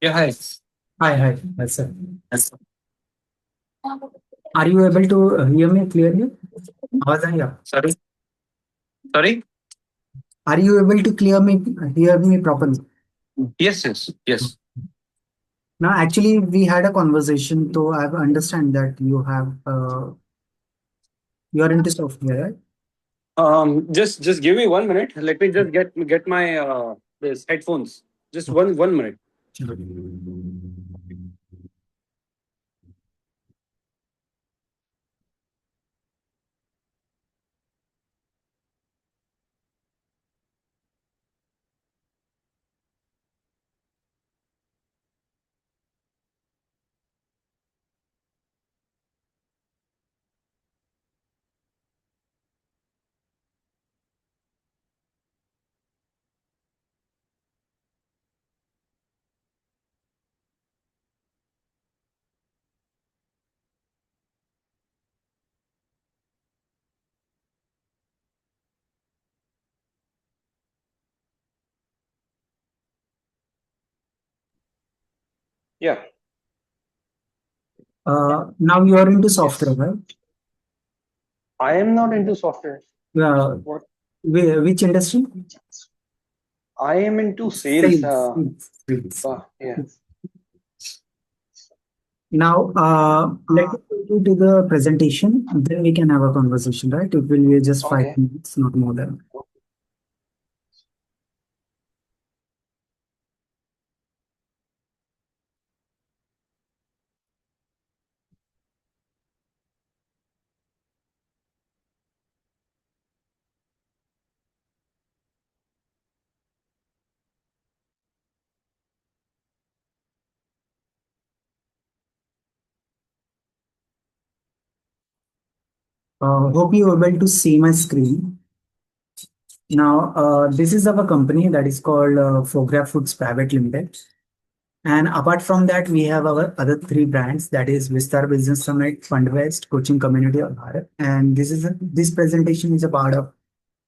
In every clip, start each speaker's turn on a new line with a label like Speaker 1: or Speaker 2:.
Speaker 1: Yeah, hi.
Speaker 2: Hi. Yes, sir.
Speaker 1: Yes.
Speaker 2: Are you able to hear me clearly? आवाज आ रही है?
Speaker 1: Sorry. Sorry.
Speaker 2: Are you able to hear me properly?
Speaker 1: Yes, yes, yes.
Speaker 2: Now, actually, we had a conversation, so I understand that you are into software, right?
Speaker 1: Just give me 1 minute. Let me just get my this headphones. Just one minute.
Speaker 2: चलो.
Speaker 1: Yeah.
Speaker 2: Now you are into software,
Speaker 1: Yes.
Speaker 2: right?
Speaker 1: I am not into software.
Speaker 2: Uh,
Speaker 1: What?
Speaker 2: which industry?
Speaker 1: I am into sales.
Speaker 2: Sales. Sales.
Speaker 1: Yeah.
Speaker 2: Now, let me take you to the presentation, then we can have a conversation, right? It will be just five
Speaker 1: Okay.
Speaker 2: minutes, not more than. Hope you are able to see my screen. Now, this is our company that is called Fogra Foods Private Limited. And apart from that, we have our other three brands that is Vistar Business Summit, FundWest, Coaching Community of Bharat. And this presentation is a part of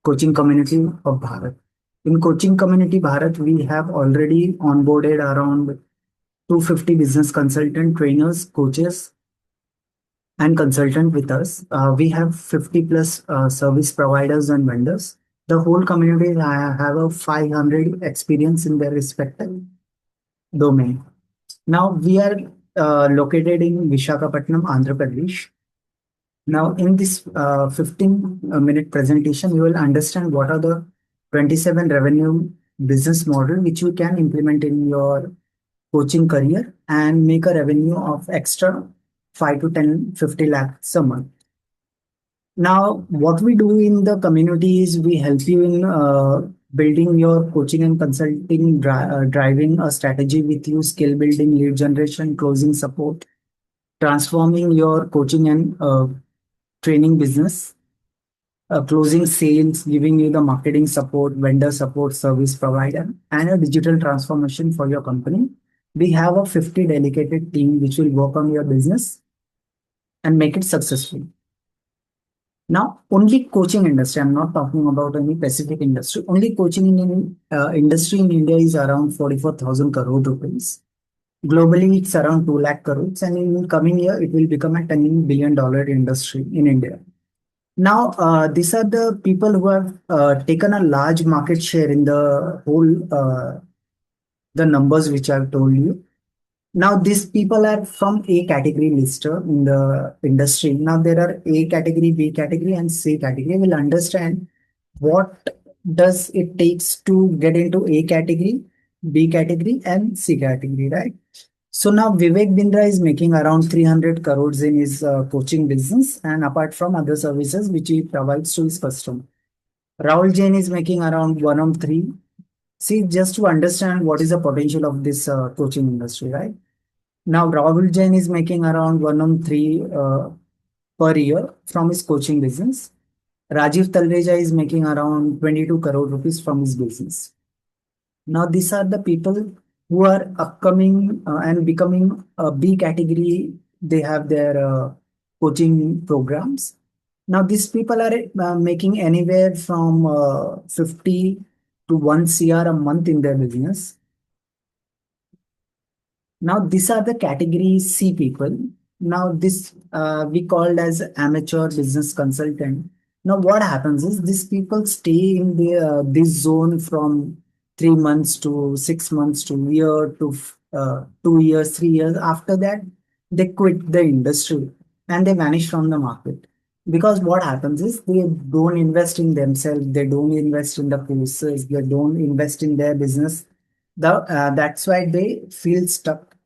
Speaker 2: Coaching Community of Bharat. In Coaching Community Bharat, we have already onboarded around 250 business consultant trainers, coaches, and consultant with us. We have 50 plus service providers and vendors. The whole community have a 500 experience in their respective domain. Now we are located in Vishakhapatnam, Andhra Pradesh. Now in this 15-minute presentation, you will understand what are the 27 revenue business model which you can implement in your coaching career and make a revenue of extra 5 to 10, 50 lakhs a month. Now, what we do in the community is we help you in building your coaching and consulting, driving a strategy with you, skill building, lead generation, closing support, transforming your coaching and training business, closing sales, giving you the marketing support, vendor support, service provider, and a digital transformation for your company. We have a 50 dedicated team which will work on your business and make it successful. Now, only coaching industry, I'm not talking about any specific industry, only coaching in industry in India is around 44,000 crore rupees. Globally, it's around 2 lakh crores, and in coming year, it will become a $10 billion industry in India. Now, these are the people who have taken a large market share in the whole, the numbers which I've told you. Now, these people are from A category lister in the industry. Now, there are A category, B category, and C category. We'll understand what does it takes to get into A category, B category, and C category, right? So now Vivek Bindra is making around 300 crores in his coaching business, and apart from other services which he provides to his customer. Rahul Jain is making around 1 on 3. See, just to understand what is the potential of this coaching industry, right? Now, Rahul Jain is making around 1 on 3 per year from his coaching business. Rajiv Talreja is making around 22 crore rupees from his business. Now, these are the people who are upcoming and becoming a B category. They have their coaching programs. Now, these people are making anywhere from 50 to 1 CR a month in their business. Now, these are the category C people. Now, this we called as amateur business consultant. Now, what happens is these people stay in this zone from 3 months to 6 months to year to 2 years, 3 years. After that, they quit the industry and they vanish from the market. Because what happens is they don't invest in themselves, they don't invest in the process, they don't invest in their business. That's why they feel stuck.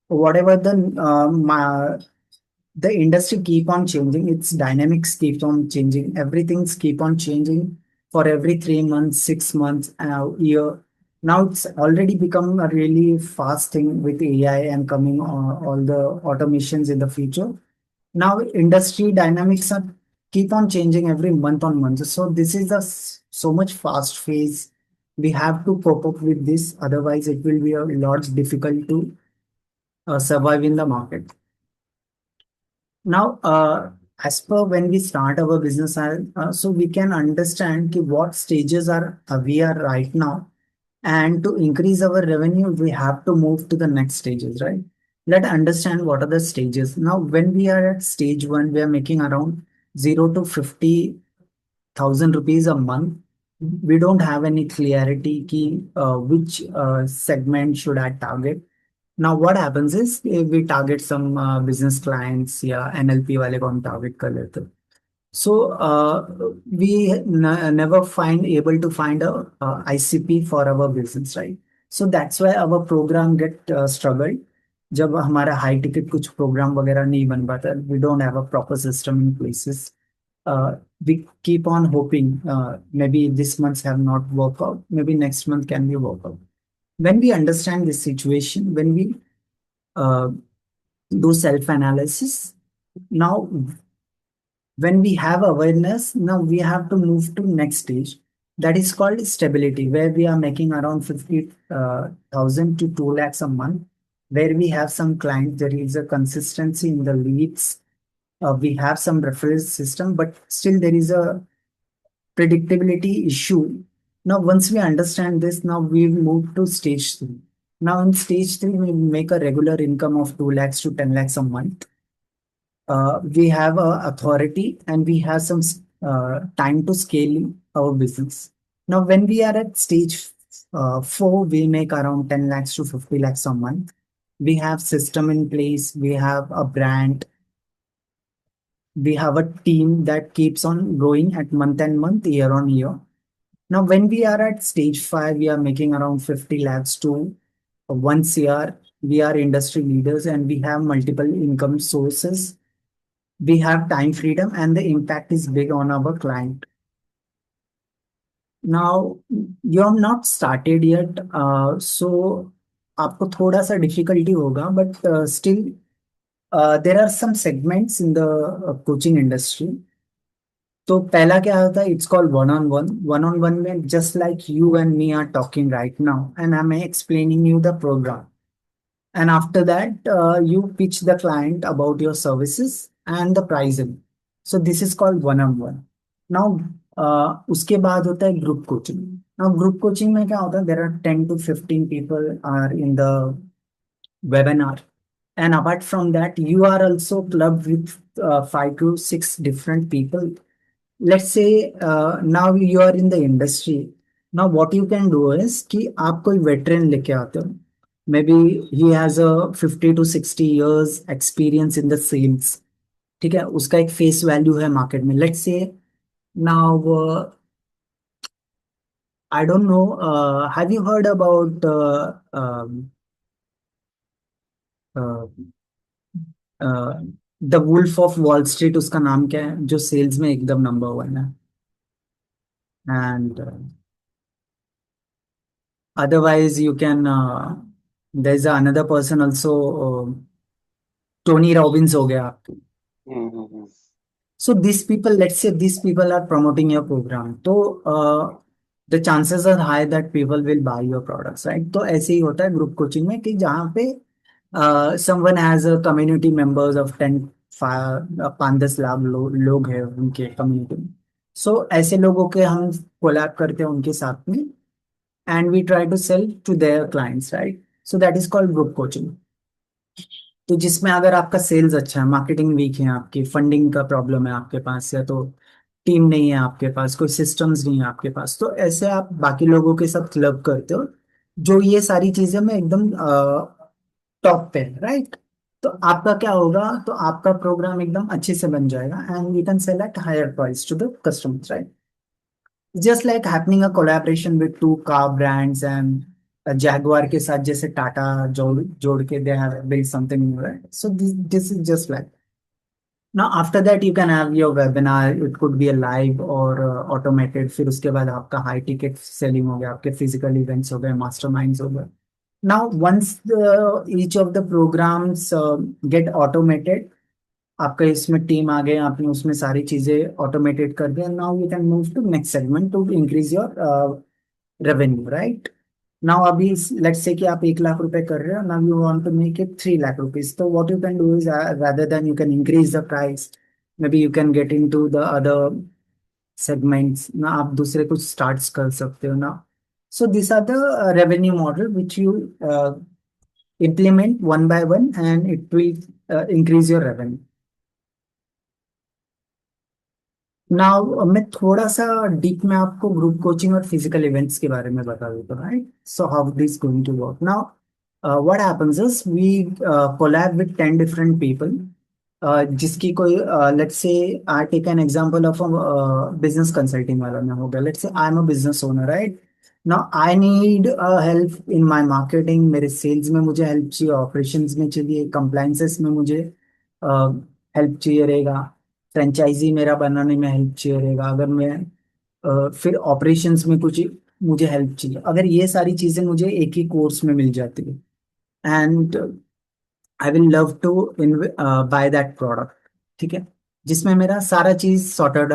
Speaker 2: Whatever the industry keep on changing, its dynamics keep on changing, everything's keep on changing for every 3 months, 6 months, year. Now it's already become a really fast thing with AI and coming all the automations in the future. Now industry dynamics are keep on changing every month on month. So this is so much fast phase. We have to cope up with this, otherwise it will be a lot difficult to survive in the market. Now, as per when we start our business, so we can understand what stages we are right now, and to increase our revenue, we have to move to the next stages, right? Let's understand what are the stages. Now, when we are at stage one, we are making around 0 to 50,000 rupees a month. We don't have any clarity key which segment should I target. Now, what happens is we target some business clients, yeah, NLP वाले को हम target कर लेते हैं. So we never find able to find a ICP for our business, right? So that's why our program get struggled. जब हमारा high ticket कुछ program वगैरह नहीं बन पाता, we don't have a proper system in places. We keep on hoping maybe this month have not worked out, maybe next month can be work out. When we understand this situation, when we uh, do self-analysis, now when we have awareness, now we have to move to next stage. That is called stability, where we are making around 50,000 to 2 lakhs a month, where we have some clients, there is a consistency in the leads. We have some reference system, but still there is a predictability issue. Now, once we understand this, now we move to stage three. Now, in stage three, we make a regular income of 2 lakhs to 10 lakhs a month. We have authority and we have some time to scale our business. Now, when we are at stage four, we make around 10 lakhs to 50 lakhs a month. We have system in place. We have a brand. We have a team that keeps on growing at month and month, year on year. Now, when we are at stage five, we are making around 50 lakhs to 1 CR. We are industry leaders and we have multiple income sources. We have time freedom and the impact is big on our client. Now, you have not started yet, so आपको थोड़ा सा difficulty होगा, but still there are some segments in the coaching industry. तो पहला क्या होता है? It's called one-on-one. One-on-one में just like you and me are talking right now, and I'm explaining you the program. And after that, you pitch the client about your services and the pricing. So this is called one-on-one. Now, उसके बाद होता है group coaching. Now, group coaching में क्या होता है? There are 10 to 15 people are in the webinar. And apart from that, you are also clubbed with 5 to 6 different people. Let's say now you are in the industry. Now what you can do is कि आप कोई veteran लेके आते हो. Maybe he has a 50 to 60 years experience in the sales. ठीक है, उसका एक face value है market में. Let's say now I don't know. Have you heard about uh, the wolf of Wall Street? उसका नाम क्या है जो सेल्स में एकदम नंबर वन है? And otherwise you can there is another person also, Tony Robbins हो गया.
Speaker 1: Mm-hmm.
Speaker 2: So these people, let's say these people are promoting your program, तो the chances are high that people will buy your products, right? तो ऐसे ही होता है group coaching में कि जहाँ पे someone has a community members of 10 5-10 lakh लोग हैं उनके कम्युनिटी में. सो ऐसे लोगों के हम कोलैब करते हैं उनके साथ में, and we try to sell to their clients, right? So that is called group coaching. तो जिसमें अगर आपका सेल्स अच्छा है, मार्केटिंग वीक है, आपकी फंडिंग का प्रॉब्लम है आपके पास, या तो टीम नहीं है आपके पास, कोई सिस्टम्स नहीं है आपके पास, तो ऐसे आप बाकी लोगों के साथ क्लब करते हो जो ये सारी चीजें में एकदम टॉप पे है, राइट? तो आपका क्या होगा, तो आपका प्रोग्राम एकदम अच्छे से बन जाएगा and you can sell at higher price to the customers, right? Just like happening a collaboration with two car brands and Jaguar के साथ जैसे टाटा जोड़ जोड़ के दे have build something new, right? So this is just like now after that you can have your webinar, it could be a live or automated, फिर उसके बाद आपका हाई टिकट सेलिंग हो गया, आपके फिजिकल इवेंट्स हो गए, मास्टरमाइंड्स हो गए. Now once each of the programs get automated, आपका इसमें टीम आ गए, आपने उसमें सारी चीजें ऑटोमेटेड कर दिया, now you can move to next segment to increase your revenue, right? Now अभी लेट्स से कि आप 1 लाख रुपए कर रहे हो, now you want to make it 3 lakh rupees, तो what you can do is rather than you can increase the price, maybe you can get into the other segments ना, आप दूसरे कुछ स्टार्ट कर सकते हो ना. So these are the revenue model which you implement one by one and it will increase your revenue. Now मैं थोड़ा सा डीप में आपको ग्रुप कोचिंग और फिजिकल इवेंट्स के बारे में बता देता हूँ, right? So how this going to work now, what happens is we collab with 10 different people, जिसकी कोई let's say I take an example of business consulting वाला में हो गया, let's say I am a business owner, right? Now I need help in my marketing, मेरे sales में मुझे help चाहिए, ऑपरेशंस में चाहिए, कंप्लाइंसेस में मुझे हेल्प चाहिए रहेगा, फ्रेंचाइजी मेरा बनाने में हेल्प चाहिए रहेगा, अगर मैं फिर ऑपरेशंस में कुछ मुझे हेल्प चाहिए, अगर ये सारी चीजें मुझे एक ही कोर्स में मिल जाती है and I will love to buy that product, ठीक है? जिसमें मेरा सारा चीज सॉर्ट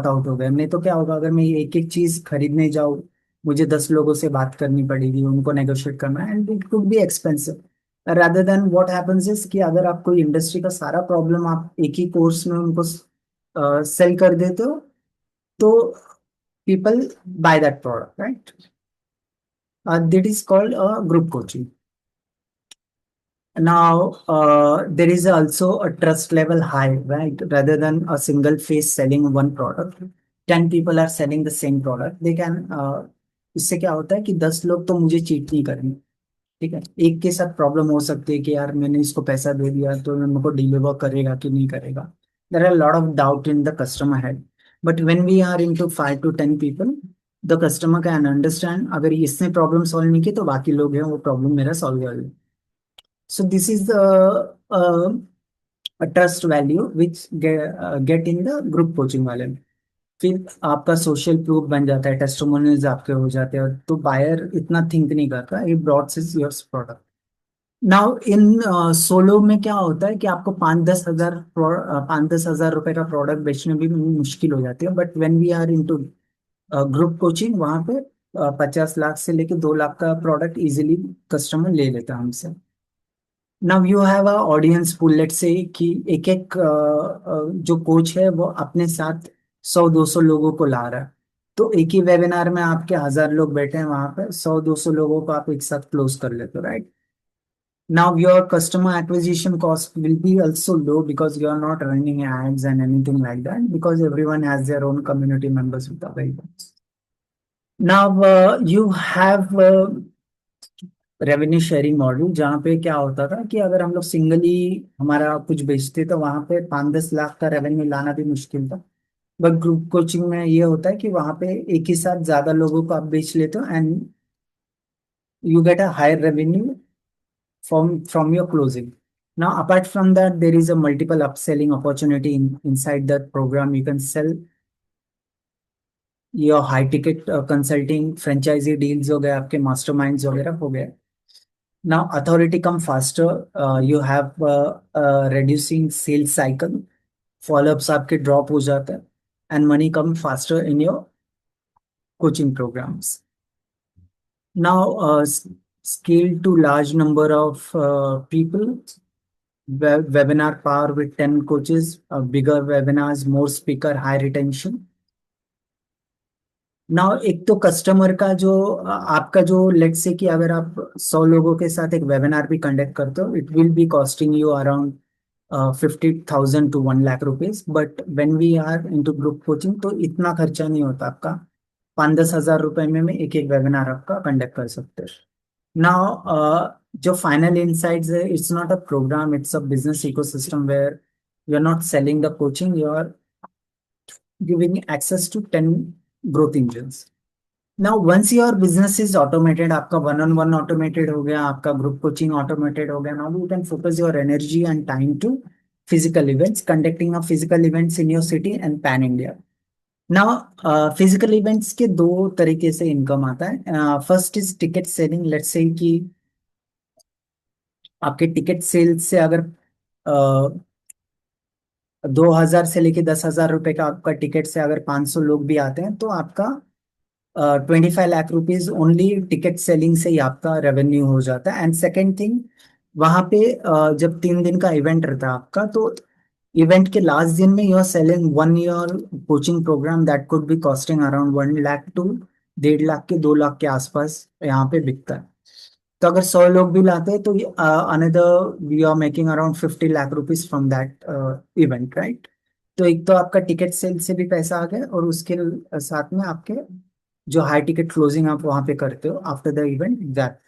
Speaker 2: आउट हो गया. नहीं तो क्या होगा, अगर मैं ये एक एक चीज खरीदने जाऊँ, मुझे 10 लोगों से बात करनी पड़ेगी, उनको नेगोशिएट करना, and it could be expensive. Rather than what happens is कि अगर आप कोई इंडस्ट्री का सारा प्रॉब्लम आप एक ही कोर्स में उनको सेल कर देते हो, तो people bye that product, right? That is called group coaching. Now, there is also a trust level high, right? Rather than a single face selling one product, 10 people are selling the same product. They can, इससे क्या होता है कि 10 लोग तो मुझे cheat नहीं करेंगे, ठीक है? एक के साथ प्रॉब्लम हो सकती है कि यार मैंने इसको पैसा दे दिया तो मेरे को डिलीवर करेगा कि नहीं करेगा. There are lot of doubt in the customer head. But when we are into 5 to 10 people, the customer can understand, अगर इसने प्रॉब्लम सॉल्व नहीं की तो बाकी लोग हैं वो प्रॉब्लम मेरा सॉल्व कर देंगे. So this is a trust value which get in the group coaching वाले में. फिर आपका सोशल प्रूफ बन जाता है, टेस्टिमोनियल्स आपके हो जाते हैं, तो बायर इतना थिंक नहीं करता, ये broad is your product. Now in solo में क्या होता है कि आपको 5-10 हजार रुपए का प्रोडक्ट बेचने भी मुश्किल हो जाती है, but when we are into group coaching, वहां पे 50 लाख से लेके 2 लाख का प्रोडक्ट इजीली कस्टमर ले लेता है हमसे. Now you have a audience pool, let's say कि एक एक जो कोच है वो अपने साथ 100-200 लोगों को ला रहा है, तो एक ही वेबिनार में आपके 1000 लोग बैठे हैं, वहां पे 100-200 लोगों को आप एक साथ क्लोज कर लेते हो, right? Now your customer acquisition cost will be also low because you are not running ads and anything like that, because everyone has their own community members with other events. Now you have revenue sharing model, जहाँ पे क्या होता था कि अगर हम लोग singly हमारा कुछ बेचते तो वहां पे 5-10 लाख का रेवेन्यू लाना भी मुश्किल था. बट ग्रुप कोचिंग में ये होता है कि वहां पे एक ही साथ ज्यादा लोगों को आप बेच लेते हो and you get a higher revenue from your closing. Now apart from that, there is a multiple upselling opportunity inside that program. You can sell your high ticket consulting, franchisee deals हो गए आपके, masterminds वगैरह हो गए. Now, authority come faster. You have reducing sales cycle. Follow-ups आपके drop हो जाते हैं, and money come faster in your coaching programs. Now, scale to large number of people. Webinar power with 10 coaches, bigger webinars, more speaker, high retention. Now एक तो customer का जो आपका जो लेट्स से कि अगर आप 100 लोगों के साथ एक वेबिनार भी कंडक्ट करते हो, it will be costing you around 50,000 to 1 lakh rupees, but when we are into group coaching तो इतना खर्चा नहीं होता आपका। 5-10 हजार रुपए में एक एक वेबिनार आपका कंडक्ट कर सकते हो। नाउ जो फाइनल इनसाइट्स है, it's not a programme, it's a business ecosystem where you are not selling the coaching, you are giving access to 10 growth engines. Now once your business is automated, आपका one on one automated हो गया, आपका group coaching automated हो गया, now you can focus your energy and time to physical events, conducting of physical events in your city and pan India. Now physical events के दो तरीके से income आता है। First is ticket selling. Let's say कि आपके ticket sales से अगर 2,000 से लेके 10,000 रुपए का आपका टिकट से अगर 500 लोग भी आते हैं तो आपका 25 lakh rupees only ticket selling से ही आपका रेवेन्यू हो जाता है। एंड सेकेंड थिंग, वहां पे जब 3 दिन का इवेंट रहता है आपका, तो इवेंट के लास्ट दिन में you are selling 1 year coaching programme that could be costing around 1 lakh to 1.5 lakh के 2 लाख के आसपास यहाँ पे बिकता है। तो अगर 100 लोग भी लाते हैं तो another we are making around 50 lakh rupees from that event, right. तो एक तो आपका टिकट सेल से भी पैसा आ गया, और उसके साथ में आपके जो हाई टिकट क्लोजिंग आप वहां पे करते हो after the event, that.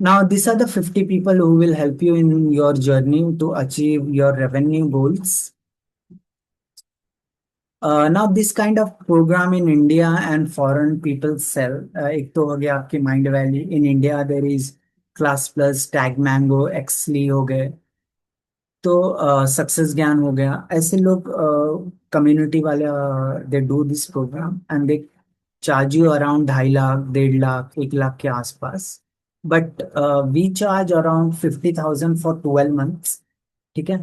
Speaker 2: Now, these are the 50 people who will help you in your journey to achieve your revenue goals. Now, this kind of program in India and foreign people sell. एक तो हो गया आपकी mind valley. In India there is class plus, tag mango, axially हो गए, तो success ज्ञान हो गया। ऐसे लोग कम्युनिटी वाले they do this program and they charge you around 2.5 lakh, 1.5 lakh, 1 lakh के आसपास। But we charge around 50,000 for 12 months, ठीक है।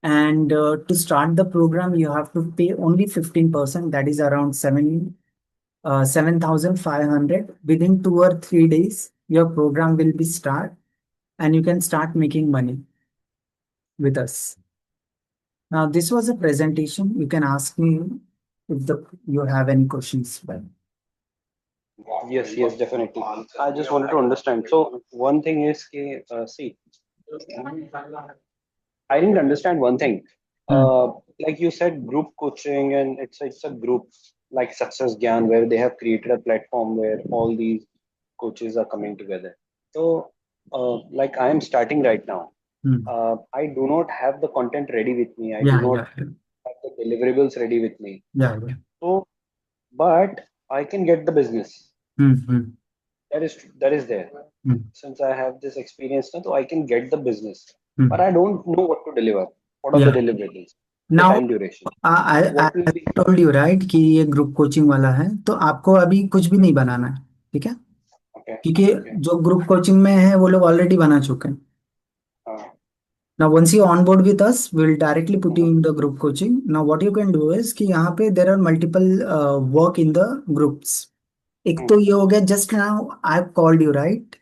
Speaker 2: And to start the program you have to pay only 15%, that is around 7,500। Within 2 or 3 days your program will be start and you can start making money with us. Now, this was a presentation. You can ask me if you have any questions. But
Speaker 1: Yes, yes, definitely. I just wanted to understand. So one thing is, see, I didn't understand one thing.
Speaker 2: Hmm.
Speaker 1: Like you said, group coaching, and it's a group like Success Gyan, where they have created a platform where all these coaches are coming together. So, like I am starting right now.
Speaker 2: Hmm.
Speaker 1: I do not have the content ready with me. I do
Speaker 2: Yeah,
Speaker 1: not
Speaker 2: yeah, yeah,
Speaker 1: have the deliverables ready with me.
Speaker 2: yeah, yeah.
Speaker 1: So, but I can get the business.
Speaker 2: Hmm. Hmm.
Speaker 1: That is there.
Speaker 2: Hmm.
Speaker 1: Since I have this experience now, so I can get the business. But
Speaker 2: Hmm.
Speaker 1: I don't know what to deliver. What are the
Speaker 2: Yeah.
Speaker 1: deliverables? The
Speaker 2: Now,
Speaker 1: time duration.
Speaker 2: I
Speaker 1: What will be?
Speaker 2: told you right कि ये group coaching वाला है, तो आपको अभी कुछ भी नहीं बनाना है, ठीक है।
Speaker 1: Okay.
Speaker 2: क्योंकि
Speaker 1: Okay.
Speaker 2: जो ग्रुप कोचिंग में है वो लोग ऑलरेडी बना चुके हैं।
Speaker 1: Uh,
Speaker 2: Now, once you onboard with us, we'll directly put you
Speaker 1: uh,
Speaker 2: in the group coaching. Now, what you can do is कि यहाँ पे there are multiple work in the groups. एक तो
Speaker 1: mm,
Speaker 2: ये हो गया, just now I've called you right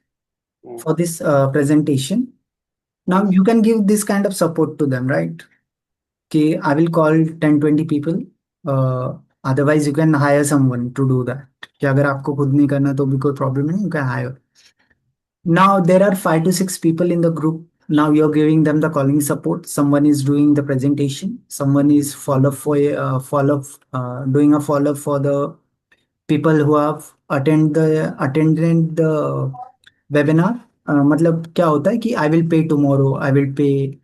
Speaker 1: mm,
Speaker 2: for this presentation. Now
Speaker 1: mm,
Speaker 2: you can give this kind of support to them, right? कि I will call 10-20 people. Otherwise, you can hire someone to do that. कि अगर आपको खुद नहीं करना तो भी कोई प्रॉब्लम नहीं, you can hire. Now there are 5 to 6 people in the group. Now you're giving them the calling support. Someone is doing the presentation. Someone is doing a follow up for the people who have attended the webinar. मतलब क्या होता है कि I will pay tomorrow, I will pay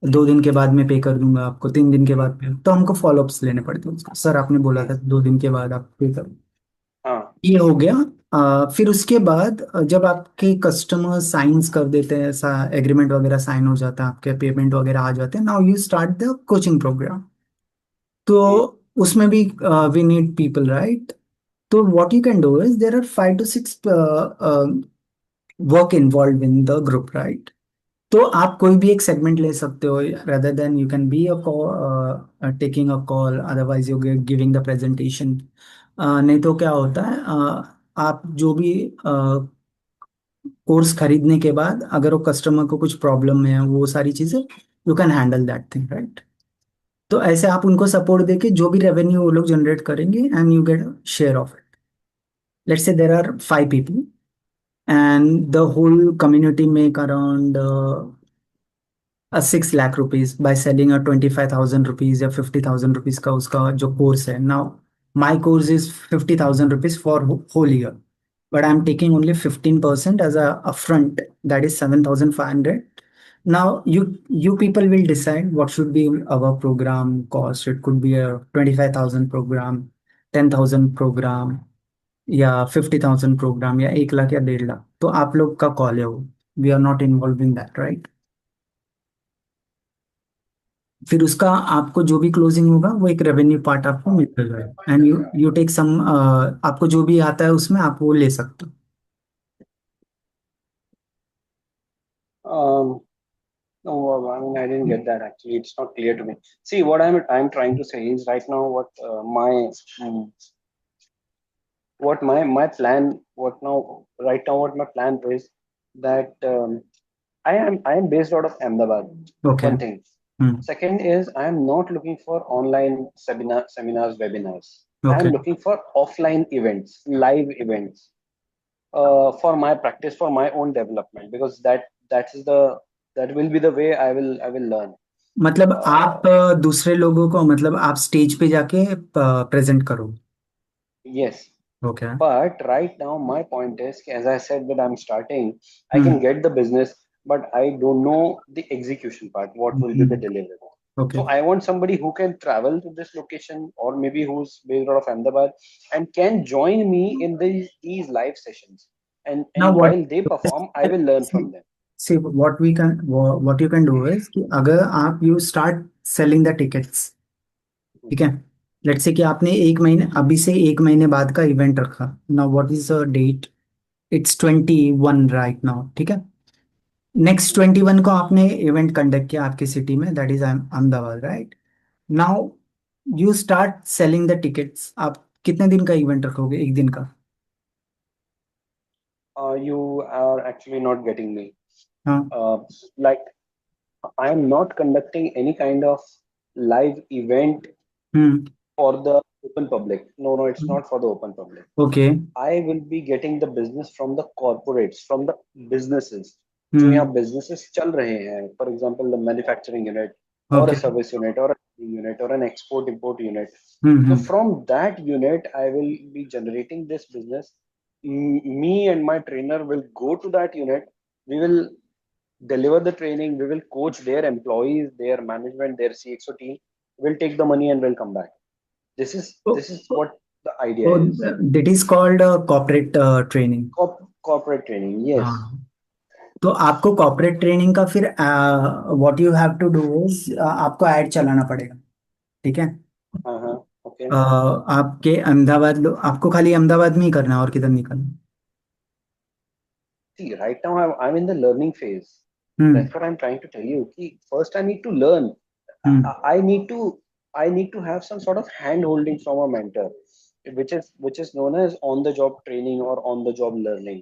Speaker 2: 2 दिन के बाद में पे कर दूंगा आपको, 3 दिन के बाद पे, तो हमको फॉलोअप्स लेने पड़ते हैं उसको। सर आपने बोला
Speaker 1: mm.
Speaker 2: था 2 दिन के बाद आप पे कर,
Speaker 1: हाँ.
Speaker 2: ये हो गया। फिर उसके बाद जब आपके कस्टमर साइंस कर देते हैं, ऐसा एग्रीमेंट वगैरह साइन हो जाता है, आपके पेमेंट वगैरह आ जाते हैं, now you start the coaching programme. तो
Speaker 1: Mm,
Speaker 2: उसमें भी वी नीड पीपल, राइट। तो what you can do is there are 5 to 6 work involve in the group, right. तो आप कोई भी एक सेगमेंट ले सकते हो, rather then you can be a taking a call, otherwise you giving the presentation. नहीं तो क्या होता है, आप जो भी कोर्स खरीदने के बाद अगर वो कस्टमर को कुछ प्रॉब्लम है, वो सारी चीजें you can handle that thing, right. तो ऐसे आप उनको सपोर्ट देके जो भी रेवेन्यू वो लोग जनरेट करेंगे and you get share of it. Let's say there are 5 people and the whole community make around a 6 lakh rupees by selling a 25,000 rupees या 50,000 rupees का उसका जो कोर्स है. Now my course is 50,000 rupees for whole year, but I'm taking only 15% as a upfront, that is 7,500. Now you people will decide what should be our program cost. It could be a 25,000 program, 10,000 program, या 50,000 programme, या 1 लाख या 1.5 लाख. तो आप लोग का call है वो. We are not involve in that, right. फिर उसका आपको जो भी क्लोजिंग होगा वो एक रेवेन्यू पार्ट आपको मिल जाएगा and you you take some. आपको जो भी आता है उसमें आप वो ले सकते हो.
Speaker 1: Um, no, I mean, I didn't get that actually. It's not clear to me. See, what I'm trying to say is right now mm, what my plan what now right now what my plan is that I am based out of Ahmedabad.
Speaker 2: Okay.
Speaker 1: One thing.
Speaker 2: Hmm.
Speaker 1: Second is I am not looking for online seminars, webinars. I
Speaker 2: okay.
Speaker 1: am looking for offline events, live events, for my practice, for my own development, because that will be the way I will learn.
Speaker 2: मतलब
Speaker 1: Uh,
Speaker 2: आप दूसरे लोगों को, मतलब आप stage पे जाके present करो.
Speaker 1: yes,
Speaker 2: okay.
Speaker 1: but right now my point is, as I said, that I'm starting. I can
Speaker 2: hmm.
Speaker 1: get the business, but I don't know the execution part. What will be the delivery?
Speaker 2: Okay.
Speaker 1: So I want somebody who can travel to this location, or maybe who's based out of Ahmedabad, and can join me in these live sessions. And
Speaker 2: now
Speaker 1: and while they perform, I will learn
Speaker 2: what
Speaker 1: from them.
Speaker 2: See, what you can do is कि अगर आप you start selling the tickets, ठीक है. Let's say कि आपने 1 महीने, अभी से 1 महीने बाद का इवेंट रखा. Now what is the date? It's 21 right now, ठीक है. नेक्स्ट 21 को आपने इवेंट कंडक्ट किया आपकी सिटी में, that is Ahmedabad, right. Now you start selling the tickets. आप कितने दिन का इवेंट रखोगे, 1 दिन का?
Speaker 1: You are actually not getting me.
Speaker 2: हाँ.
Speaker 1: Like, I am not conducting any kind of live event
Speaker 2: hmm.
Speaker 1: for the open public. No, no, it's not for the open public.
Speaker 2: Okay.
Speaker 1: I will be getting the business from the corporates, from the businesses. जो
Speaker 2: हम्म.
Speaker 1: यहाँ businesses चल रहे हैं, for example, the manufacturing unit, or a
Speaker 2: okay.
Speaker 1: service unit, or a unit, or an export import unit. So
Speaker 2: hmm.
Speaker 1: from that unit, I will be generating this business. Me and my trainer will go to that unit. We will deliver the training. We will coach their employees, their management, their CXO team. We'll take the money and we'll come back. This is what the idea
Speaker 2: तो
Speaker 1: is.
Speaker 2: This is called corporate training.
Speaker 1: Corporate training, yes.
Speaker 2: हाँ. तो आपको corporate training का फिर what you have to do is आपको ad चलाना पड़ेगा, ठीक है.
Speaker 1: Okay.
Speaker 2: आपके अहमदाबाद आपको खाली अहमदाबाद में ही करना है और किधर नहीं करना?
Speaker 1: See, right now I'm in the learning phase.
Speaker 2: Hmm.
Speaker 1: That's what I'm trying to tell you. First, I need to learn.
Speaker 2: Hmm.
Speaker 1: I need to have some sort of hand holding from a mentor, which is known as on the job training or on the job learning.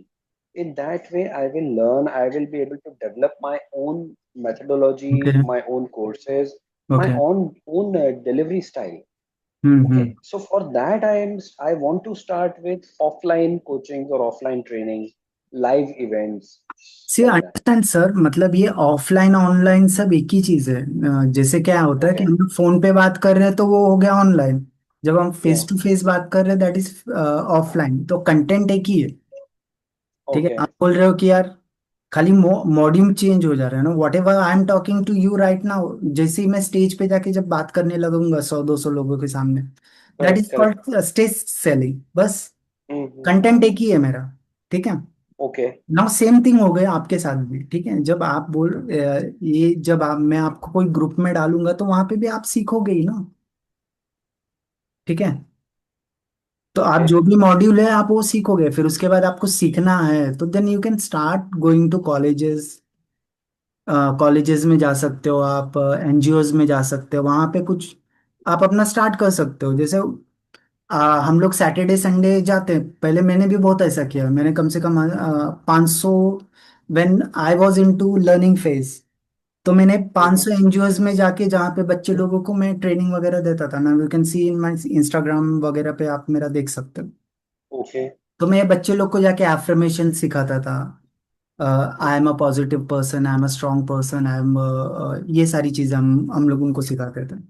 Speaker 1: In that way, I will learn. I will be able to develop my own
Speaker 2: okay.
Speaker 1: methodology, my own courses, my
Speaker 2: okay.
Speaker 1: own delivery style.
Speaker 2: Hmm.
Speaker 1: Okay, so for that, I want to start with offline coaching or offline training, live events
Speaker 2: see
Speaker 1: like that.
Speaker 2: Understand sir, मतलब ये offline online सब एक ही चीज है. जैसे क्या होता है कि
Speaker 1: Okay,
Speaker 2: हम फोन पे बात कर रहे हैं तो वो हो गया ऑनलाइन. जब हम
Speaker 1: yeah,
Speaker 2: फेस टू फेस बात कर रहे हैं दैट इज ऑफलाइन. तो कंटेंट एक ही है, ठीक है. आप
Speaker 1: okay,
Speaker 2: बोल रहे हो कि यार खाली मॉड्यूल चेंज हो जा रहा है ना. Whatever I am talking to you right now, जैसे ही मैं स्टेज पे जाके जब बात करने लगूंगा 100-200 लोगों के सामने, that is
Speaker 1: correct, correct.
Speaker 2: Called stage selling. बस कंटेंट एक
Speaker 1: Mm-hmm.
Speaker 2: ही है मेरा, ठीक है.
Speaker 1: Okay,
Speaker 2: नाउ सेम थिंग हो गया आपके साथ भी, ठीक है. जब आप ये जब आप मैं आपको कोई ग्रुप में डालूंगा तो वहां पे भी आप सीखोगे ही ना, ठीक है. तो आप
Speaker 1: okay,
Speaker 2: जो भी मॉड्यूल है आप वो सीखोगे, फिर उसके बाद आपको सीखना है तो then you can start going to colleges. Colleges में जा सकते हो आप, एनजीओज में जा सकते हो. वहां पे कुछ आप अपना स्टार्ट कर सकते हो. जैसे हम लोग सैटरडे संडे जाते हैं. पहले मैंने भी बहुत ऐसा किया. मैंने कम से कम 500 when I was into learning phase, तो मैंने
Speaker 1: Mm-hmm.
Speaker 2: 500 एनजीओज में जाके जहाँ पे बच्चे लोगों को मैं ट्रेनिंग वगैरह देता था ना, you can see in my Instagram वगैरह पे आप मेरा देख सकते हो।
Speaker 1: Okay.
Speaker 2: तो मैं बच्चे लोग को जाके एफर्मेशन सिखाता था, आई am a positive person, I am a strong person, I am, ये सारी चीजें हम लोग उनको सिखाते थे।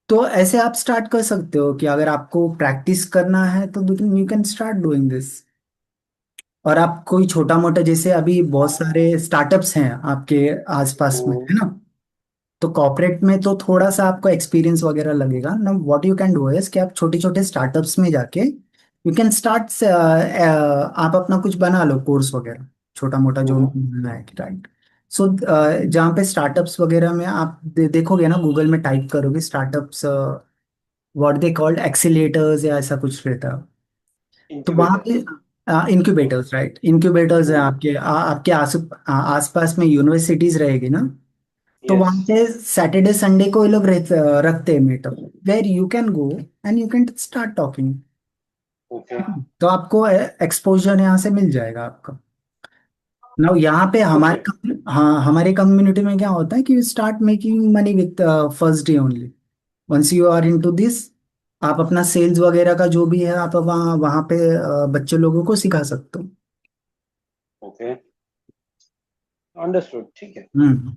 Speaker 2: तो ऐसे आप स्टार्ट कर सकते हो कि अगर आपको प्रैक्टिस करना है तो you can start doing this. और आप कोई छोटा मोटा, जैसे अभी बहुत सारे स्टार्टअप्स हैं आपके आसपास में,
Speaker 1: Mm-hmm.
Speaker 2: है ना? तो कॉर्पोरेट में तो थोड़ा सा आपको एक्सपीरियंस वगैरह लगेगा ना। What you can do is कि आप छोटे छोटे स्टार्टअप्स में जाके यू कैन स्टार्ट, आप अपना कुछ बना लो कोर्स वगैरह, छोटा मोटा जो
Speaker 1: Mm-hmm.
Speaker 2: बनना है, राइट? सो जहाँ पे स्टार्टअप्स वगैरह में आप देखोगे ना, गूगल में टाइप करोगे स्टार्टअप्स, व्हाट दे कॉल्ड एक्सीलेटर्स या ऐसा कुछ रहता है। तो वहाँ
Speaker 1: Incubator.
Speaker 2: पे इनक्यूबेटर्स, राइट, इनक्यूबेटर्स है
Speaker 1: Mm-hmm.
Speaker 2: आपके आपके आसपास में यूनिवर्सिटीज रहेगी ना। तो वहां
Speaker 1: Yes.
Speaker 2: पे सैटरडे संडे को ये लोग रखते हैं meetup, where you can go and you can start talking.
Speaker 1: Okay.
Speaker 2: तो आपको एक्सपोजर यहाँ से मिल जाएगा आपका। नाउ यहाँ पे
Speaker 1: Okay.
Speaker 2: हाँ, हमारे कम्युनिटी में क्या होता है कि you start making money with first day only. Once you are into this, आप अपना सेल्स वगैरह का जो भी है आप वहाँ वहाँ पे बच्चे लोगों को सिखा सकते हो।
Speaker 1: Okay. Understood. ठीक है.
Speaker 2: हम्म।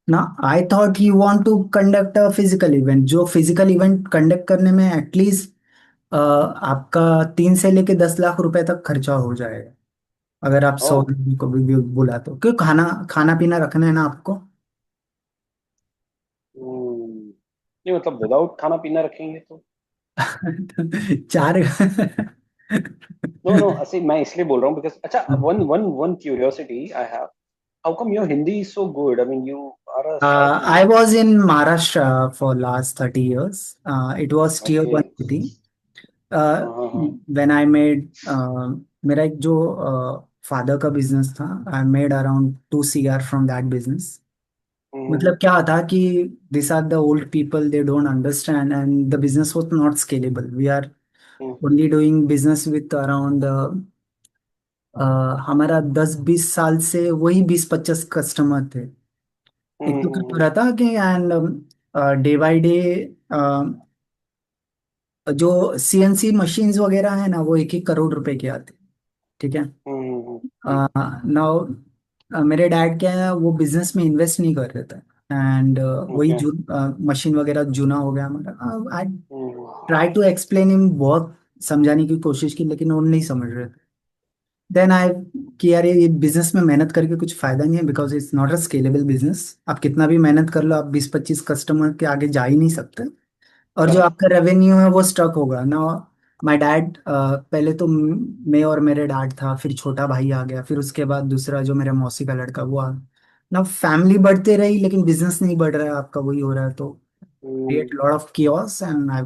Speaker 2: ना, I thought you want to conduct a physical event. जो फिजिकल इवेंट कंडक्ट करने में एटलीस्ट आपका 3 से लेके 10 लाख रुपए तक खर्चा हो जाएगा, अगर आप 100
Speaker 1: Oh.
Speaker 2: लोगों को भी बुलाते हो, क्यों खाना खाना पीना रखना है ना आपको।
Speaker 1: नहीं मतलब विदाउट खाना पीना रखेंगे तो?
Speaker 2: चार
Speaker 1: नो नो, ऐसे मैं इसलिए बोल रहा हूँ बिकॉज अच्छा, one one one curiosity I have, how come your Hindi is so good? I mean you are a south
Speaker 2: I
Speaker 1: Indian.
Speaker 2: was in Maharashtra for last 30 years. It was tier
Speaker 1: okay.
Speaker 2: one city. Uh,
Speaker 1: हाँ हाँ हाँ.
Speaker 2: when I made, मेरा एक जो father का business था, I made around 2 CR from that business.
Speaker 1: हम्म.
Speaker 2: मतलब क्या था कि these are the old people, they don't understand and the business was not scalable. We are
Speaker 1: hmm.
Speaker 2: only doing business with around, हमारा 10-20 साल से वही 20-25 कस्टमर थे। एक तो क्या हो
Speaker 1: हम्म.
Speaker 2: रहा था कि एंड डे बाय डे जो सीएनसी मशीन्स वगैरह है ना, वो 1-1 करोड़ रुपए की आती, ठीक है?
Speaker 1: हम्म.
Speaker 2: नाउ मेरे डैड क्या है, वो बिजनेस में इन्वेस्ट नहीं कर रहे थे। एंड वही
Speaker 1: ओके.
Speaker 2: जो मशीन वगैरह जूना हो गया हमारा। आई
Speaker 1: हम्म.
Speaker 2: ट्राई टू एक्सप्लेन हिम, बहुत समझाने की कोशिश की लेकिन वो नहीं समझ रहे थे। देन आई कि यार ये बिजनेस में मेहनत करके कुछ फायदा नहीं है, because it's not a scalable business. आप कितना भी मेहनत कर लो, आप 20-25 कस्टमर के आगे जा ही नहीं सकते। और जो
Speaker 1: करेक्ट.
Speaker 2: आपका रेवेन्यू है वो स्टक होगा ना। माय डैड, पहले तो मैं और मेरे डैड था, फिर छोटा भाई आ गया, फिर उसके बाद दूसरा जो मेरे मौसी का लड़का वो आ गया ना। फैमिली बढ़ते रही लेकिन बिजनेस नहीं बढ़ रहा है आपका, वही हो रहा है। तो create lot of chaos and I,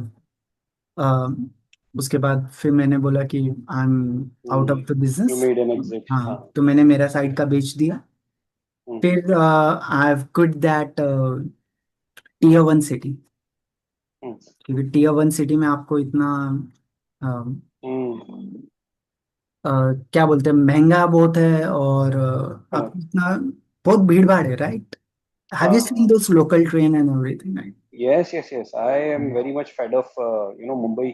Speaker 2: उसके बाद फिर मैंने बोला कि I am out of the
Speaker 1: you
Speaker 2: business.
Speaker 1: Made an exit, हाँ.
Speaker 2: हाँ, तो मैंने मेरा साइड का बेच दिया।
Speaker 1: हम्म.
Speaker 2: फिर I have quit that tier one city,
Speaker 1: hmm.
Speaker 2: क्योंकि टीयर वन सिटी में आपको इतना
Speaker 1: हम्म.
Speaker 2: अ, क्या बोलते हैं, महंगा बहुत है, और
Speaker 1: हम्म.
Speaker 2: आपको इतना बहुत भीड़ भाड़ है, राइट? हैव यू सीन
Speaker 1: हाँ.
Speaker 2: Those local train and everything, right?
Speaker 1: Yes, yes, yes. I am very much fed of Mumbai.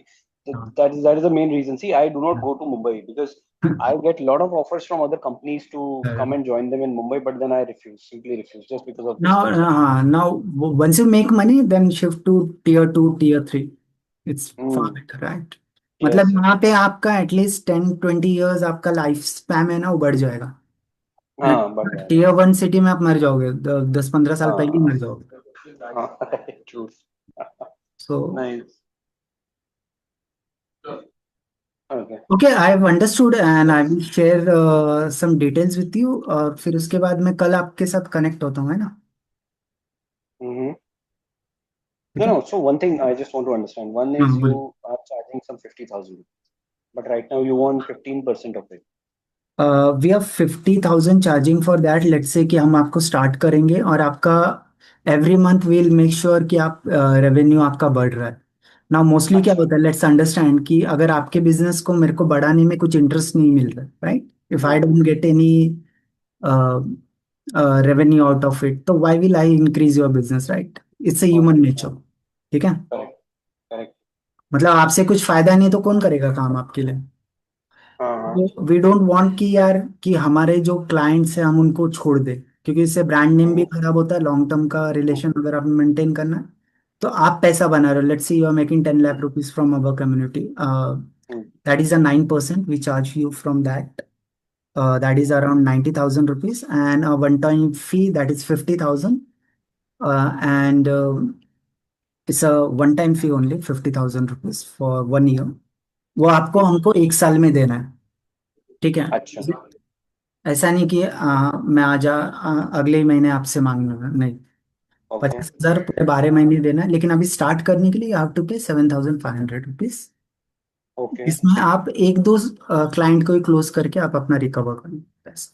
Speaker 2: हाँ,
Speaker 1: That is the main reason. See, I do not go to Mumbai because I get a lot of offers from other companies to come and join them in Mumbai, but then I refuse, simply refuse, just because of
Speaker 2: now
Speaker 1: distance.
Speaker 2: now once you make money then shift to tier 2 tier 3, it's far
Speaker 1: Hmm.
Speaker 2: better, right? मतलब
Speaker 1: Yes, yes.
Speaker 2: यहाँ पे आपका at least 10-20 years आपका life spam है ना, वो बढ़ जाएगा।
Speaker 1: हाँ, बढ़
Speaker 2: टीयर
Speaker 1: जाएगा.
Speaker 2: वन सिटी में आप मर जाओगे, 10-15 साल पहले ही
Speaker 1: हाँ.
Speaker 2: मर जाओगे।
Speaker 1: हाँ. True.
Speaker 2: So
Speaker 1: Nice. Okay.
Speaker 2: Okay, I have understood and I will share some details with you, और फिर उसके बाद मैं कल आपके साथ कनेक्ट होता हूँ, है ना?
Speaker 1: Mm-hmm.
Speaker 2: ठीक
Speaker 1: No,
Speaker 2: है।
Speaker 1: no. So one thing I just want to understand. One
Speaker 2: हाँ
Speaker 1: is
Speaker 2: बोलिए।
Speaker 1: you are charging some 50,000, but right now you want 15% of it.
Speaker 2: We have 50,000 charging for that. Let's say कि हम आपको start करेंगे और आपका every month will make sure कि आप रेवेन्यू आपका बढ़ रहा है ना। मोस्टली क्या
Speaker 1: अच्छा.
Speaker 2: होता है, लेट्स अंडरस्टैंड कि अगर आपके बिजनेस को मेरे को बढ़ाने में कुछ इंटरेस्ट नहीं मिल रहा है, राइट? इफ आई
Speaker 1: हाँ.
Speaker 2: Don't get any revenue out of it, तो why will I increase your business, right? It's a human nature. ठीक है?
Speaker 1: Correct, correct.
Speaker 2: मतलब आपसे कुछ फायदा नहीं तो कौन करेगा काम आपके लिए?
Speaker 1: हाँ हाँ।
Speaker 2: वी डोंट वांट कि यार कि हमारे जो क्लाइंट्स हैं हम उनको छोड़ दें, क्योंकि इससे ब्रांड नेम भी
Speaker 1: हम्म,
Speaker 2: खराब होता है, लॉन्ग टर्म का
Speaker 1: हम्म,
Speaker 2: रिलेशन अगर आप मेंटेन करना है। तो आप पैसा बना रहे हो, let's see you are making 10 lakh rupees from our community,
Speaker 1: hmm,
Speaker 2: that is a 9% we charge you from that, that is
Speaker 1: hmm,
Speaker 2: around 90,000 rupees, and a one time fee that is 50,000, and it's a one time fee only 50,000 rupees for 1 year. वो आपको
Speaker 1: हम्म।
Speaker 2: हमको एक साल में देना है, ठीक है?
Speaker 1: अच्छा।
Speaker 2: ऐसा नहीं कि मैं अगले ही महीने आपसे मांग लूंगा, नहीं।
Speaker 1: ओके,
Speaker 2: 50,000 पूरे 12 महीने देना है, लेकिन अभी स्टार्ट करने के लिए यू हैव टू पे 7,500 रुपीज।
Speaker 1: ओके।
Speaker 2: इसमें आप एक दो क्लाइंट को ही क्लोज करके आप अपना रिकवर कर बेस्ट।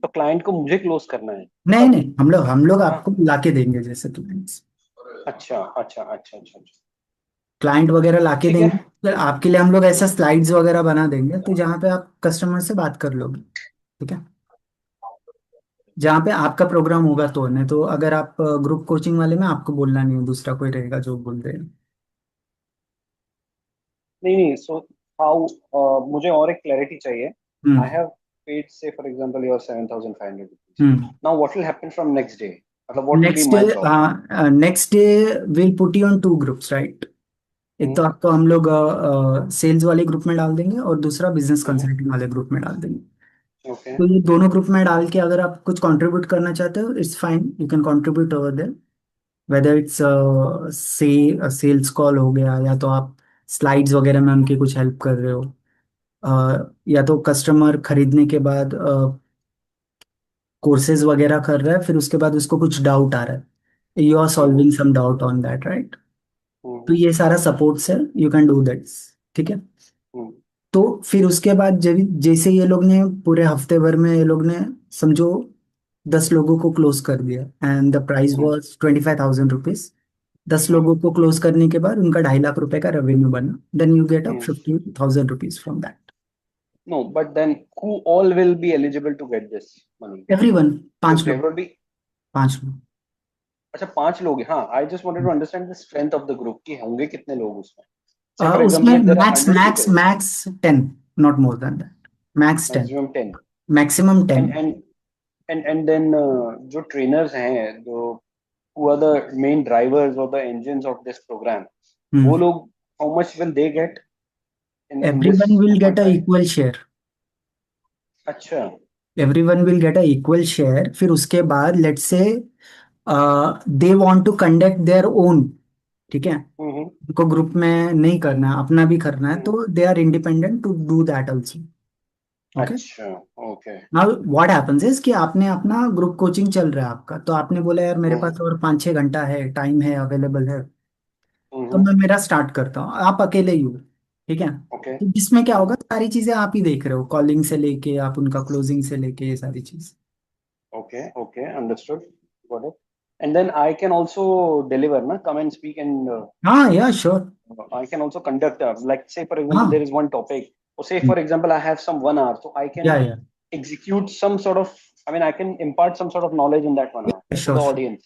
Speaker 1: तो क्लाइंट को मुझे क्लोज करना है
Speaker 2: नहीं
Speaker 1: तब?
Speaker 2: नहीं, हम लोग
Speaker 1: हाँ।
Speaker 2: आपको लाके देंगे जैसे क्लाइंट्स,
Speaker 1: अच्छा, अच्छा, अच्छा, अच्छा, अच्छा।
Speaker 2: क्लाइंट वगैरह लाके
Speaker 1: ठीक है।
Speaker 2: देंगे। फिर आपके लिए हम लोग ऐसा स्लाइड्स वगैरह बना देंगे, तो जहाँ पे आप कस्टमर से बात कर लोगे, ठीक है? जहाँ पे आपका प्रोग्राम होगा, तो नहीं तो अगर आप ग्रुप कोचिंग वाले में आपको बोलना नहीं है, दूसरा कोई रहेगा जो बोल देगा।
Speaker 1: नहीं नहीं, सो हाउ, मुझे और एक क्लैरिटी चाहिए। I
Speaker 2: hmm.
Speaker 1: Have paid say for example your 7,500 rupees.
Speaker 2: Hmm.
Speaker 1: Now what will happen from next day? मतलब what will be
Speaker 2: next day,
Speaker 1: my job?
Speaker 2: Next day will put you on to groups, right? एक तो
Speaker 1: हम्म,
Speaker 2: आपको हम लोग sales वाले group में डाल देंगे, और दूसरा बिजनेस
Speaker 1: हम्म।
Speaker 2: कंसल्टिंग वाले ग्रुप में डाल देंगे।
Speaker 1: ओके।
Speaker 2: तो ये दोनों ग्रुप में डाल के अगर आप कुछ कंट्रीब्यूट करना चाहते हो, it's fine, you can contribute over there, whether it's say sales call हो गया, या तो आप स्लाइड्स वगैरह में उनकी कुछ हेल्प कर रहे हो, या तो कस्टमर खरीदने के बाद कोर्सेज वगैरह कर रहा है, फिर उसके बाद उसको कुछ डाउट आ रहा है, you are
Speaker 1: hmm,
Speaker 2: solving some doubt on that, right? तो
Speaker 1: हम्म,
Speaker 2: ये सारा सपोर्ट्स है, यू कैन डू दैट, ठीक है?
Speaker 1: हम्म,
Speaker 2: तो फिर उसके बाद जब जैसे ये लोग ने पूरे हफ्ते भर में ये लोग ने समझो 10 लोगों को क्लोज कर दिया, and the price
Speaker 1: hmm,
Speaker 2: was 25,000 rupees. दस
Speaker 1: हम्म,
Speaker 2: लोगों को क्लोज करने के बाद उनका 2.5 लाख रुपए का रेवेन्यू बना, then you get a
Speaker 1: hmm.
Speaker 2: 50,000 rupees from that.
Speaker 1: No, but then who all will be eligible to get this money?
Speaker 2: Everyone,
Speaker 1: Because
Speaker 2: 5 लोग,
Speaker 1: there will be,
Speaker 2: 5 लोग।
Speaker 1: अच्छा, 5 लोग हैं। हाँ, I just wanted to understand the strength of the group कि होंगे कितने लोग उसमें। से फॉर
Speaker 2: उसमें
Speaker 1: example if there are
Speaker 2: max
Speaker 1: 100
Speaker 2: max
Speaker 1: people,
Speaker 2: max 10, not more than that, max 10,
Speaker 1: maximum 10।
Speaker 2: Maximum
Speaker 1: and
Speaker 2: 10।
Speaker 1: And and then जो trainers हैं, जो who are the main drivers or the engines of this program, वो लोग, how much will they get in this
Speaker 2: everyone will get a
Speaker 1: 2.5?
Speaker 2: Equal share,
Speaker 1: अच्छा।
Speaker 2: Everyone will get a equal share. फिर उसके बाद let's say they want to conduct their own, ठीक है?
Speaker 1: हम्म,
Speaker 2: उनको group में नहीं करना है, अपना भी करना है,
Speaker 1: हम्म।
Speaker 2: तो they are independent to do that also, okay?
Speaker 1: अच्छा। Okay.
Speaker 2: Now what happens is कि आपने अपना ग्रुप कोचिंग चल रहा है आपका, तो आपने बोला यार मेरे
Speaker 1: हम्म,
Speaker 2: पास और 5-6 घंटा है, टाइम है, अवेलेबल है, तो
Speaker 1: हम्म।
Speaker 2: मैं मेरा स्टार्ट करता हूँ, आप अकेले ही हो, ठीक है?
Speaker 1: ओके।
Speaker 2: तो जिसमें क्या होगा,
Speaker 1: हम्म।
Speaker 2: सारी चीजें आप ही देख रहे हो, कॉलिंग से लेके आप उनका क्लोजिंग से लेके ये सारी चीज।
Speaker 1: Okay, okay, understood. Got it. And then I can also deliver, na, come and speak, and
Speaker 2: हाँ, या sure.
Speaker 1: I can also conduct, like, say, for example, there
Speaker 2: हाँ,
Speaker 1: is one topic, or say, for example, I have some 1 hour, so I can
Speaker 2: या
Speaker 1: execute some sort of, I mean, I can impart some sort of knowledge in that 1 hour to
Speaker 2: sure
Speaker 1: the
Speaker 2: sure.
Speaker 1: audience,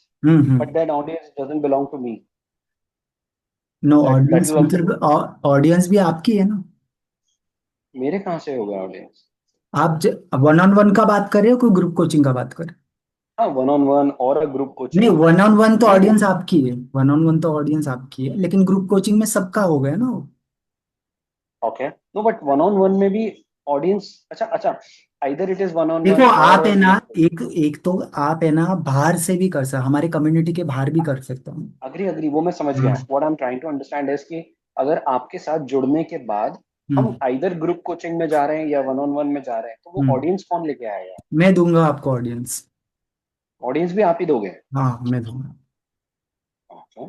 Speaker 1: but that audience doesn't belong to me.
Speaker 2: No,
Speaker 1: That
Speaker 2: audience
Speaker 1: will also,
Speaker 2: मतलब audience भी आपकी है ना।
Speaker 1: मेरे कहाँ से होगा audience?
Speaker 2: आप वन ऑन वन का बात कर रहे हो, कोई ग्रुप कोचिंग का बात कर रहे
Speaker 1: हाँ, 1-on-1 और a group
Speaker 2: हो? नहीं,
Speaker 1: coaching.
Speaker 2: वन ऑन वन तो
Speaker 1: मैं
Speaker 2: ऑडियंस आपकी है, वन ऑन वन तो ऑडियंस आपकी है, लेकिन ग्रुप कोचिंग में सबका हो गया ना वो।
Speaker 1: ओके, नो, बट 1-on-1 में भी ऑडियंस, अच्छा अच्छा, either it is
Speaker 2: देखो
Speaker 1: 1-on-1 or
Speaker 2: आप
Speaker 1: a
Speaker 2: है ना,
Speaker 1: group.
Speaker 2: एक एक तो आप है ना बाहर से भी कर सकते, हमारे कम्युनिटी के बाहर भी कर सकते हो।
Speaker 1: अग्री अग्री, वो मैं समझ गया।
Speaker 2: हाँ।
Speaker 1: What I am trying to understand is कि अगर आपके साथ जुड़ने के बाद हम
Speaker 2: हम्म।
Speaker 1: आइदर ग्रुप कोचिंग में जा रहे हैं या 1-on-1 में जा रहे हैं, तो वो
Speaker 2: हम्म।
Speaker 1: ऑडियंस कौन लेके आएगा?
Speaker 2: मैं दूंगा आपको ऑडियंस।
Speaker 1: ऑडियंस भी आप ही दोगे?
Speaker 2: हाँ, मैं दूंगा।
Speaker 1: ओके।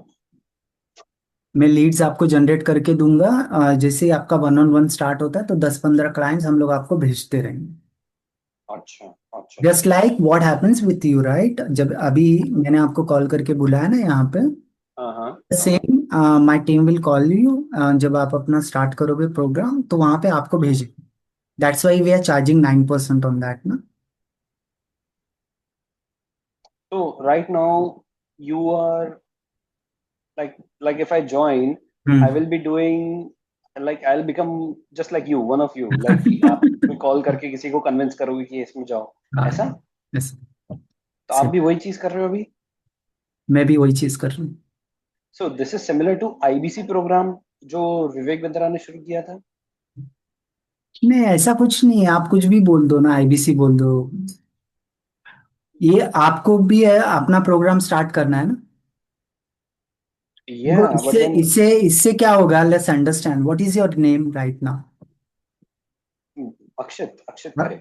Speaker 2: मैं लीड्स आपको जनरेट करके दूंगा, जैसे ही आपका वन ऑन वन स्टार्ट होता है तो 10-15 क्लाइंट्स हम लोग आपको भेजते रहेंगे।
Speaker 1: अच्छा, अच्छा, अच्छा।
Speaker 2: Just like what happens with you, right? जब अभी मैंने आपको कॉल करके बुलाया ना यहाँ पे,
Speaker 1: हाँ हाँ, हाँ।
Speaker 2: Same my team will call you जब आप अपना स्टार्ट करोगे प्रोग्राम, तो वहां पे आपको भेजेंगे। That's why we are charging 9% on that ना।
Speaker 1: So right now you are like if I join, I
Speaker 2: hmm.
Speaker 1: will be doing like I'll become just like you, one of you. Like आप कोई call करके किसी को convince करोगे कि इसमें जाओ,
Speaker 2: हाँ.
Speaker 1: ऐसा?
Speaker 2: यस.
Speaker 1: तो आप भी वही चीज कर रहे हो अभी?
Speaker 2: मैं भी वही चीज कर रहा हूँ.
Speaker 1: So this is similar to IBC programme जो विवेक बिंद्रा ने शुरू किया था।
Speaker 2: नहीं, ऐसा कुछ नहीं है, आप कुछ भी बोल दो ना, आईबीसी बोल दो. ये आपको भी है, अपना प्रोग्राम स्टार्ट करना है ना.
Speaker 1: या
Speaker 2: देखो,
Speaker 1: बट
Speaker 2: इससे
Speaker 1: देन
Speaker 2: इससे इससे क्या होगा, let's understand what is your name right now.
Speaker 1: Akshit Akshit Khare.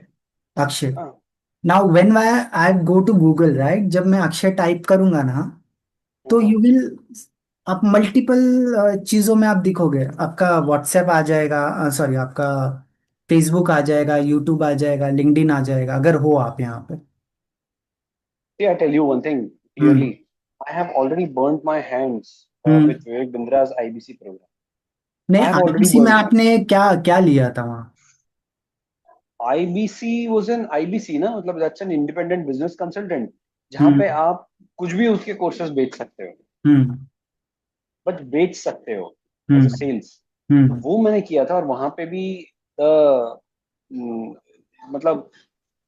Speaker 2: Akshay.
Speaker 1: हाँ।
Speaker 2: Now when I go to Google right, जब मैं अक्षय टाइप करूंगा ना, तो
Speaker 1: हम्म।
Speaker 2: यू विल, आप मल्टीपल चीजों में आप दिखोगे. आपका व्हाट्सएप आ जाएगा, सॉरी, आपका फेसबुक आ जाएगा, यूट्यूब आ जाएगा, लिंक्डइन आ जाएगा, अगर हो आप यहाँ पे.
Speaker 1: See, I tell you one thing
Speaker 2: hmm.
Speaker 1: clearly. I have already burnt my hands
Speaker 2: hmm.
Speaker 1: with Vivek Bindra's IBC program.
Speaker 2: नहीं,
Speaker 1: I have already
Speaker 2: आईबीसी में
Speaker 1: burnt my.
Speaker 2: आपने क्या क्या लिया था वहाँ.
Speaker 1: IBC was an IBC ना, मतलब that's an independent business consultant, जहाँ पे
Speaker 2: हम्म.
Speaker 1: आप कुछ भी उसके कोर्सेज बेच सकते हो,
Speaker 2: हम्म.
Speaker 1: बट बेच सकते हो एज अ
Speaker 2: हम्म.
Speaker 1: सेल्स। तो
Speaker 2: हम्म.
Speaker 1: वो मैंने किया था और वहां पे भी द मतलब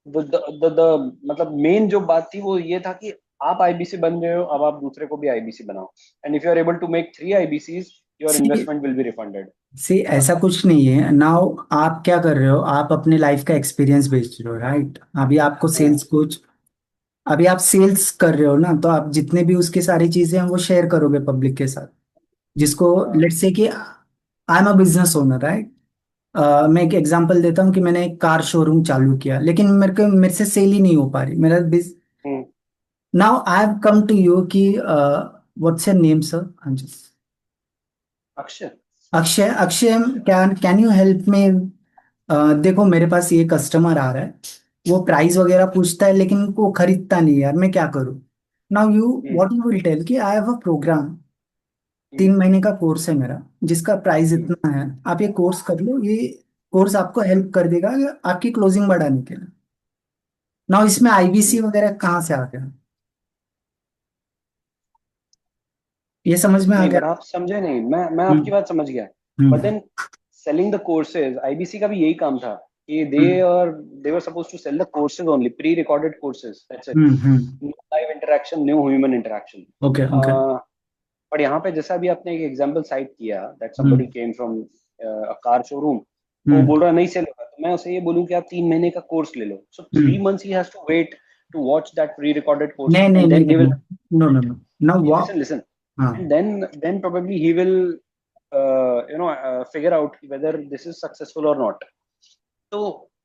Speaker 1: मतलब मेन जो बात थी वो ये था कि आप आईबीसी बन रहे हो, अब आप दूसरे को भी आईबीसी बनाओ, and if you are able to make 3 IBCs your
Speaker 2: see
Speaker 1: investment will be refunded.
Speaker 2: See ऐसा कुछ नहीं है नाउ. आप क्या कर रहे हो, आप अपने लाइफ का एक्सपीरियंस बेच रहे हो राइट. अभी आपको सेल्स कोच, अभी आप सेल्स कर रहे हो ना, तो आप जितने भी उसके सारी चीजें हैं वो शेयर करोगे पब्लिक के साथ. जिसको,
Speaker 1: हाँ।
Speaker 2: लेट्स से कि आई am a business owner right. मैं एक एग्जांपल देता हूँ कि मैंने एक कार शोरूम चालू किया, लेकिन मेरे से सेल ही नहीं हो पा रही मेरा.
Speaker 1: Hmm.
Speaker 2: Now I have come to you कि what's your name sir.
Speaker 1: Akshay.
Speaker 2: Akshay. Akshay, can can you help me. देखो, मेरे पास ये कस्टमर आ रहा है, वो प्राइस वगैरह पूछता है लेकिन वो खरीदता नहीं है यार, मैं क्या करूँ. Now you,
Speaker 1: hmm.
Speaker 2: What you will tell कि आई हैव अ प्रोग्राम,
Speaker 1: हम्म।
Speaker 2: 3 महीने का कोर्स है मेरा, जिसका प्राइस
Speaker 1: हम्म।
Speaker 2: इतना है, आप ये कोर्स कर लो. ये कोर्स आपको हेल्प कर देगा आपकी क्लोजिंग बढ़ाने के लिए. नाउ इसमें आईबीसी
Speaker 1: हम्म।
Speaker 2: वगैरह कहाँ से आ गया, ये समझ में आ
Speaker 1: नहीं
Speaker 2: गया.
Speaker 1: बट आप समझे नहीं, मैं आपकी
Speaker 2: हम्म.
Speaker 1: बात समझ गया। But
Speaker 2: hmm.
Speaker 1: Then selling the courses, IBC का भी यही काम था कि
Speaker 2: hmm.
Speaker 1: They were suppose to sell the courses only, pre recorded courses, that's it.
Speaker 2: Hmm.
Speaker 1: No live interaction, no human interaction.
Speaker 2: Okay. Okay.
Speaker 1: पर यहाँ पे जैसा भी आपने एक एग्जांपल साइट किया that somebody
Speaker 2: hmm.
Speaker 1: Came from a car showroom, वो
Speaker 2: hmm.
Speaker 1: बोल रहा नहीं सेल होगा, तो मैं उसे ये बोलूँ कि आप 3 महीने का कोर्स ले लो, so three
Speaker 2: hmm.
Speaker 1: Months he has to wait to watch that pre recorded course
Speaker 2: नहीं नहीं
Speaker 1: एंड
Speaker 2: नहीं
Speaker 1: देन ही
Speaker 2: नहीं.
Speaker 1: Will
Speaker 2: no no no. Now what.
Speaker 1: listen listen
Speaker 2: हाँ.
Speaker 1: and then probably he will figure out whether this is successful or not. तो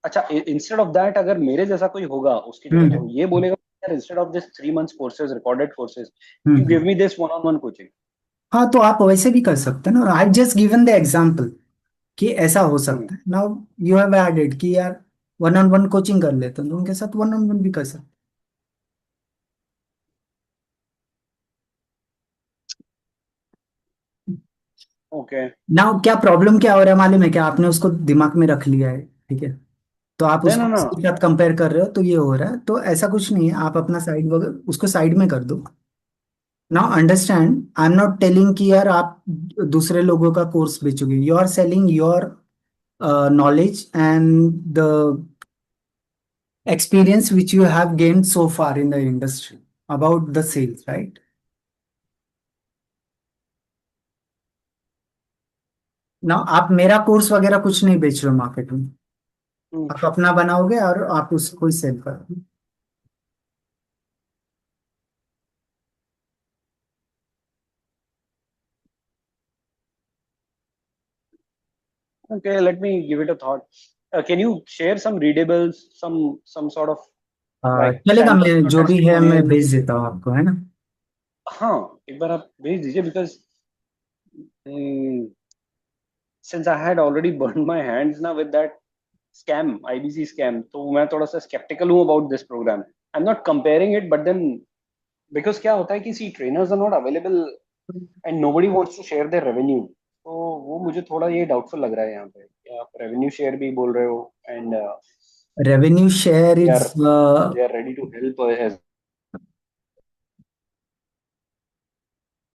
Speaker 1: अच्छा, instead of that अगर मेरे जैसा कोई होगा उसकी जगह पे, वो
Speaker 2: हम्म.
Speaker 1: ये बोलेगा instead of this 3 months courses, recorded courses, you
Speaker 2: hmm.
Speaker 1: Give me this one on one coaching.
Speaker 2: हाँ, तो आप वैसे भी कर सकते हैं ना. I just given the example कि ऐसा हो सकता है. नाउ यू हैव एडेड कि यार वन ऑन वन कोचिंग कर लेते हैं, तो उनके साथ वन ऑन वन भी कर सकते
Speaker 1: ओके।
Speaker 2: हैं. नाउ क्या प्रॉब्लम क्या हो रहा है मालूम है क्या, आपने उसको दिमाग में रख लिया है, ठीक है. तो आप
Speaker 1: देन
Speaker 2: उसको
Speaker 1: ना।
Speaker 2: उसके साथ कंपेयर कर रहे हो, तो ये हो रहा है. तो ऐसा कुछ नहीं है, आप अपना साइड वगैरह उसको साइड में कर दो. Now understand, I am not telling कि यार आप दूसरे लोगों का कोर्स बेचोगे. You are selling your knowledge and the experience which you have gained so far in the industry about the sales, right? Now आप मेरा कोर्स वगैरह कुछ नहीं बेच रहे हो मार्केट में, आप अपना बनाओगे और आप उसको ही सेल करोगे.
Speaker 1: Okay, let me give it a thought. Can you share some readables, some sort of like
Speaker 2: चलेगा,
Speaker 1: samples
Speaker 2: मैं
Speaker 1: or
Speaker 2: जो भी है मैं
Speaker 1: testimonials?
Speaker 2: भेज देता हूँ आपको, है ना.
Speaker 1: हाँ, एक बार आप भेज दीजिए because since I had already burned my hands now with that scam, IBC scam, तो मैं थोड़ा सा skeptical हूँ about this program. I'm not comparing it, but then because क्या होता है कि see trainers are not available and nobody wants to share their revenue. तो वो मुझे थोड़ा ये doubtful लग रहा है यहाँ पे कि आप revenue share भी बोल रहे हो and
Speaker 2: revenue share
Speaker 1: they
Speaker 2: is.
Speaker 1: are they are ready to help as